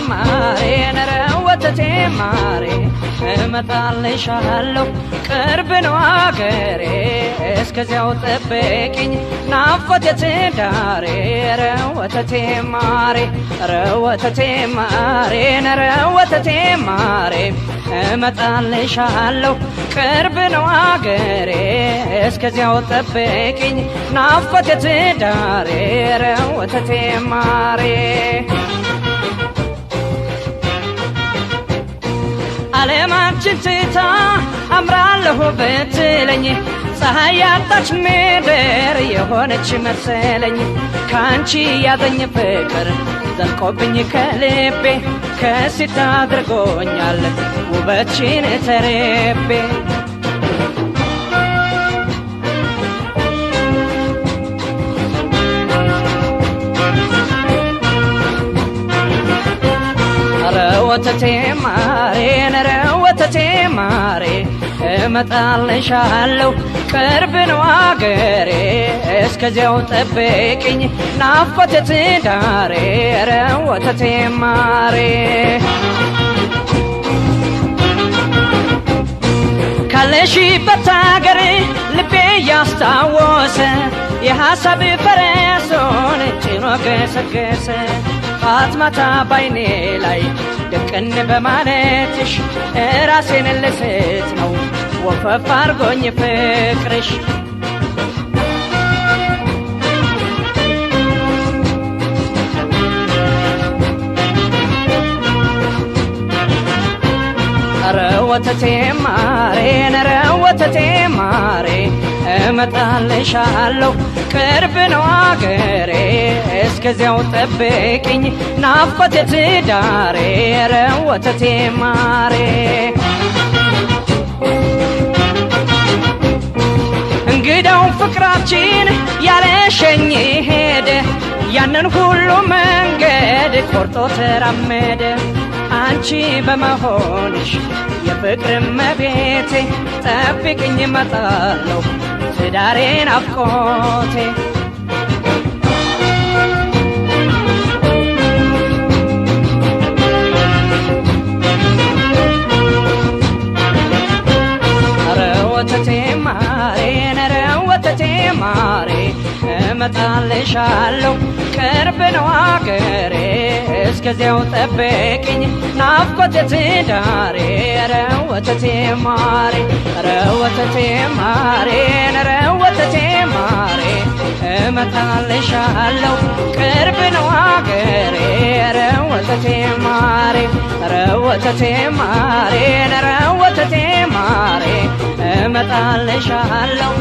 ማሬ ነረ ወተቴ ማሬ እመጣልሻለሁ ቅርብ ነው አገሬ እስከዚያው ጠብቂኝ ናፍቆቴ ትዳሬ ኧረ ወተቴ ማሬ ኧረ ወተቴ ማሬ ነረ ወተቴ ማሬ እመጣልሻለሁ ቅርብ ነው አገሬ እስከዚያው ጠብቂኝ ናፍቆቴ ትዳሬ ኧረ ወተቴ ማሬ ዓለማችን ትታ አምራለሁ ብትለኝ ፀሐይ ያጣች ምድር የሆነች መሰለኝ ካንቺ ያዘኝ ፍቅር ዘልቆብኝ ከልቤ ከሲታ አድርጎኛል ውበትሽን ተርቤ ወተቴ ማሬ ነረ ወተቴ ማሬ እመጣልሻለሁ ቅርብ ነው አገሬ እስከዚያው ጠብቂኝ ናፍቆቴ ትዳሬ ኧረ ወተቴ ማሬ ካለሽበት አገር ልቤ ያስታወሰ የሐሳብ ፈረሱን ጭኖ ገሰገሰ ጧት ማታ ባይኔ ላይ ደቅን በማለትሽ ራሴን ልስት ነው ወፈፍ አርጎኝ ፍቅርሽ ኧረ ወተቴ ማሬ ነረ ወተቴ ማሬ እመጣልሻለሁ ቅርብ ነው አገሬ እስከዚያው ጠብቂኝ ናፍቆቴ ትዳሬ ኧረ ወተቴ ማሬ እንግዳው ፍቅራችን ያለሸኝ ሄደ ያንን ሁሉ መንገድ ቆርጦ ተራመደ አንቺ በመሆንሽ የፍቅር እመቤቴ ጠብቂኝ እመጣለሁ ትዳሬ ናፍቆቴ ኧረ ወተቴ ማሬ ነረ ወተቴ ማሬ እመጣልሻለሁ ቅርብ ነው አገሬ እስከዚያው ጠብቂኝ ናፍቆቴ ትዳሬ ኧረ ወተቴ ማሬ ኧረ ወተቴ ማሬ ነረ ወተቴ ማሬ እመጣልሻለሁ ቅርብ ነው አገሬ ኧረ ወተቴ ማሬ ኧረ ወተቴ ማሬ ነረ ወተቴ ማሬ እመጣልሻለሁ